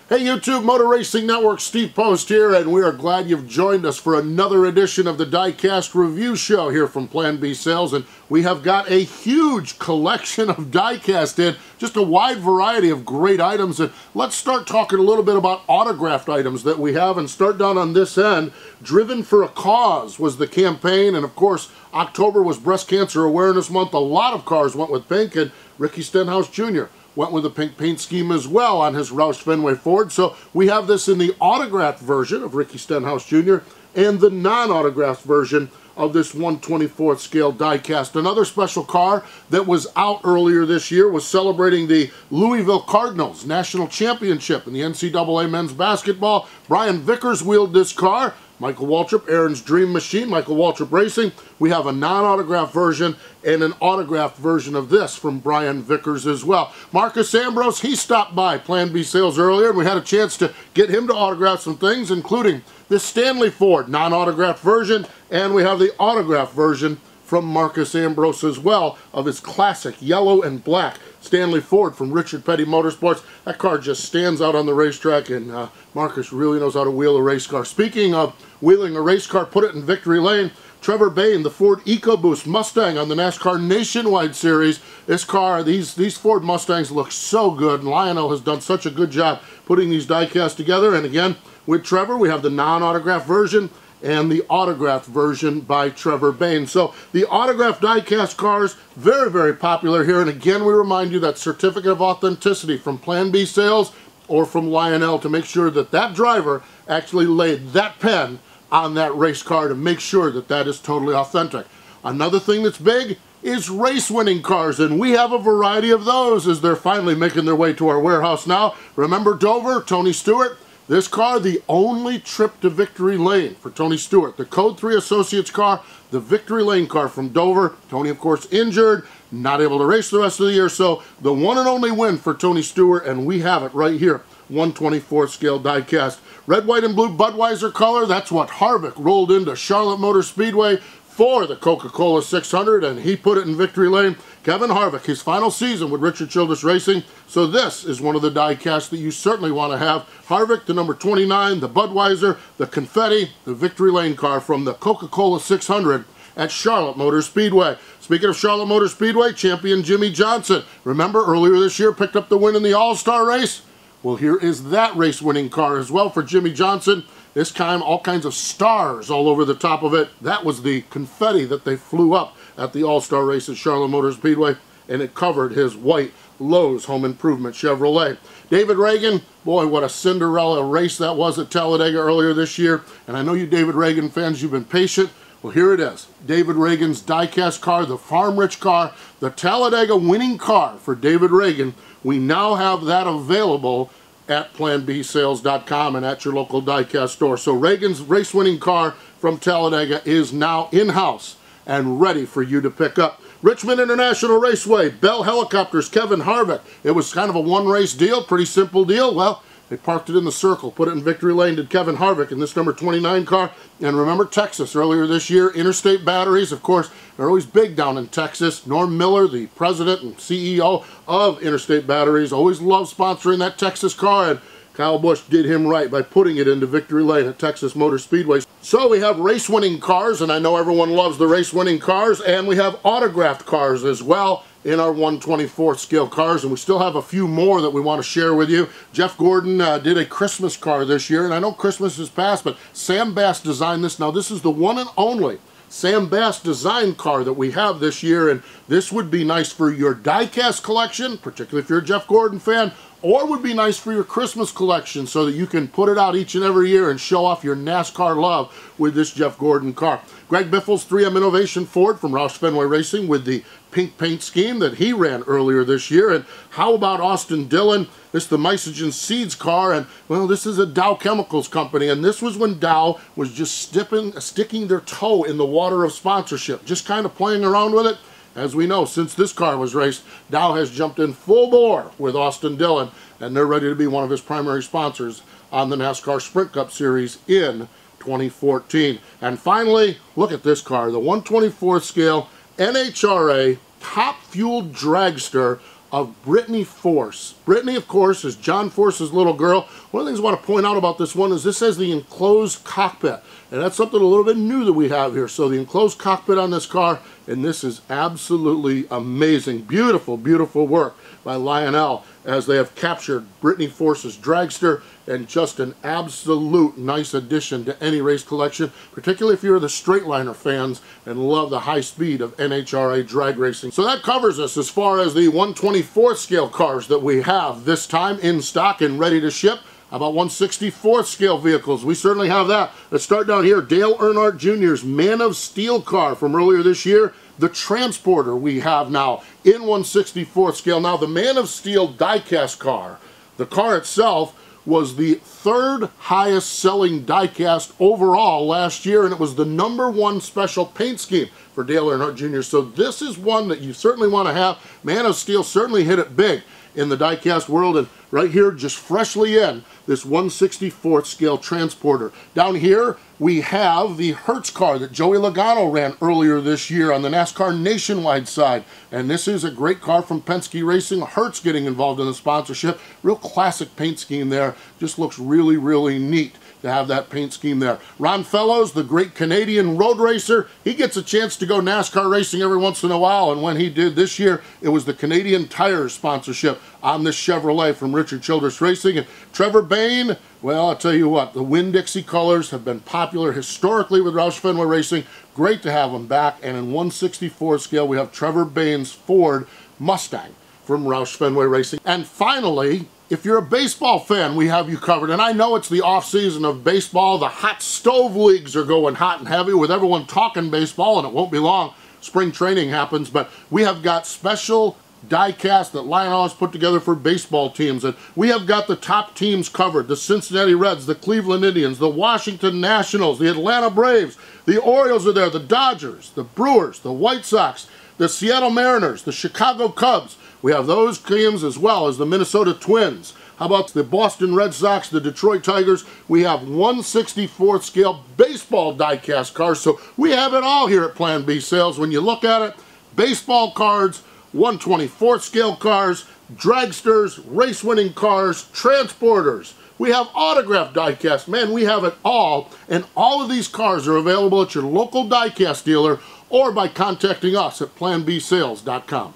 Hey YouTube, Motor Racing Network, Steve Post here, and we are glad you've joined us for another edition of the Diecast Review Show here from Plan B Sales, and we have got a huge collection of diecast in, just a wide variety of great items, and let's start talking a little bit about autographed items that we have, and start down on this end. Driven for a Cause was the campaign, and of course, October was Breast Cancer Awareness Month. A lot of cars went with pink, and Ricky Stenhouse Jr. went with a pink paint scheme as well on his Roush Fenway Ford. So we have this in the autographed version of Ricky Stenhouse Jr. and the non-autographed version of this 1/24th scale diecast. Another special car that was out earlier this year was celebrating the Louisville Cardinals National Championship in the NCAA men's basketball. Brian Vickers wheeled this car. Michael Waltrip, Aaron's Dream Machine, Michael Waltrip Racing. We have a non-autographed version and an autographed version of this from Brian Vickers as well. Marcus Ambrose, he stopped by Plan B Sales earlier, and we had a chance to get him to autograph some things, including this Stanley Ford non-autographed version, and we have the autographed version from Marcus Ambrose as well of his classic yellow and black Stanley Ford from Richard Petty Motorsports. That car just stands out on the racetrack, and Marcus really knows how to wheel a race car. Speaking of wheeling a race car, put it in victory lane. Trevor Bain, the Ford EcoBoost Mustang on the NASCAR Nationwide Series. This car, these Ford Mustangs look so good, and Lionel has done such a good job putting these diecast together. And again, with Trevor, we have the non-autographed version and the autographed version by Trevor Bain. So the autographed diecast cars, very, very popular here. And again, we remind you that certificate of authenticity from Plan B Sales or from Lionel to make sure that that driver actually laid that pen on that race car to make sure that that is totally authentic. Another thing that's big is race-winning cars, and we have a variety of those as they're finally making their way to our warehouse now. Remember Dover, Tony Stewart? This car, the only trip to victory lane for Tony Stewart. The Code 3 Associates car, the victory lane car from Dover. Tony, of course, injured, not able to race the rest of the year, so the one and only win for Tony Stewart, and we have it right here, 1/24th scale diecast. Red, white, and blue Budweiser color, that's what Harvick rolled into Charlotte Motor Speedway for the Coca-Cola 600, and he put it in victory lane. Kevin Harvick, his final season with Richard Childress Racing. So this is one of the diecasts that you certainly want to have. Harvick, the number 29, the Budweiser, the confetti, the victory lane car from the Coca-Cola 600 at Charlotte Motor Speedway. Speaking of Charlotte Motor Speedway, champion Jimmy Johnson. Remember earlier this year picked up the win in the All-Star race? Well, here is that race-winning car as well for Jimmy Johnson. This time, all kinds of stars all over the top of it. That was the confetti that they flew up at the All-Star race at Charlotte Motor Speedway, and it covered his white Lowe's Home Improvement Chevrolet. David Reagan, boy, what a Cinderella race that was at Talladega earlier this year. And I know you David Reagan fans, you've been patient. Well, here it is. David Reagan's diecast car, the Farm Rich car, the Talladega winning car for David Reagan. We now have that available at planbsales.com and at your local diecast store. So Reagan's race-winning car from Talladega is now in-house and ready for you to pick up. Richmond International Raceway, Bell Helicopters, Kevin Harvick. It was kind of a one-race deal, pretty simple deal. Well, they parked it in the circle, put it in victory lane, did Kevin Harvick in this number 29 car. And remember Texas earlier this year, Interstate Batteries, of course, they're always big down in Texas. Norm Miller, the president and CEO of Interstate Batteries, always loves sponsoring that Texas car, and Kyle Busch did him right by putting it into victory lane at Texas Motor Speedway. So we have race-winning cars, and I know everyone loves the race-winning cars, and we have autographed cars as well in our 1/24th scale cars, and we still have a few more that we want to share with you. Jeff Gordon did a Christmas car this year, and I know Christmas is past, but Sam Bass designed this. Now this is the one and only Sam Bass design car that we have this year, and this would be nice for your diecast collection, particularly if you're a Jeff Gordon fan, or would be nice for your Christmas collection so that you can put it out each and every year and show off your NASCAR love with this Jeff Gordon car. Greg Biffle's 3M Innovation Ford from Roush Fenway Racing with the pink paint scheme that he ran earlier this year. And how about Austin Dillon? This is the Mysogen Seeds car, and well, this is a Dow Chemicals company, and this was when Dow was just sticking their toe in the water of sponsorship, just kind of playing around with it. As we know, since this car was raced, Dow has jumped in full bore with Austin Dillon, and they're ready to be one of his primary sponsors on the NASCAR Sprint Cup Series in 2014. And finally, look at this car, the 1/24th scale NHRA top fueled dragster of Brittany Force. Brittany, of course, is John Force's little girl. One of the things I want to point out about this one is this has the enclosed cockpit. And that's something a little bit new that we have here. So the enclosed cockpit on this car, and this is absolutely amazing. Beautiful, beautiful work by Lionel as they have captured Brittany Force's dragster, and just an absolute nice addition to any race collection, particularly if you're the straight liner fans and love the high speed of NHRA drag racing. So that covers us as far as the 1/24th scale cars that we have this time in stock and ready to ship. How about 1/64th scale vehicles? We certainly have that. Let's start down here. Dale Earnhardt Jr.'s Man of Steel car from earlier this year. The Transporter we have now in 1/64th scale. Now the Man of Steel diecast car, the car itself was the third highest selling diecast overall last year, and it was the #1 special paint scheme for Dale Earnhardt Jr. So this is one that you certainly want to have. Man of Steel certainly hit it big in the diecast world, and right here, just freshly in, this 1/64th scale Transporter. Down here, we have the Hertz car that Joey Logano ran earlier this year on the NASCAR Nationwide side. And this is a great car from Penske Racing. Hertz getting involved in the sponsorship. Real classic paint scheme there. Just looks really, really neat to have that paint scheme there. Ron Fellows, the great Canadian road racer, he gets a chance to go NASCAR racing every once in a while, and when he did this year, it was the Canadian Tire sponsorship on this Chevrolet from Richard Childress Racing. And Trevor Bayne, well, I'll tell you what, the Winn-Dixie colors have been popular historically with Roush Fenway Racing. Great to have them back, and in 1/64 scale, we have Trevor Bayne's Ford Mustang from Roush Fenway Racing. And finally, if you're a baseball fan, we have you covered. And I know it's the off-season of baseball. The hot stove leagues are going hot and heavy with everyone talking baseball, and it won't be long. Spring training happens, but we have got special diecast that Lionel has put together for baseball teams, and we have got the top teams covered: the Cincinnati Reds, the Cleveland Indians, the Washington Nationals, the Atlanta Braves, the Orioles are there, the Dodgers, the Brewers, the White Sox, the Seattle Mariners, the Chicago Cubs. We have those teams as well as the Minnesota Twins. How about the Boston Red Sox, the Detroit Tigers? We have 1/64th scale baseball diecast cars, so we have it all here at Plan B Sales. When you look at it, baseball cards, 1/24th scale cars, dragsters, race-winning cars, transporters. We have autographed diecast. Man, we have it all, and all of these cars are available at your local diecast dealer or by contacting us at planbsales.com.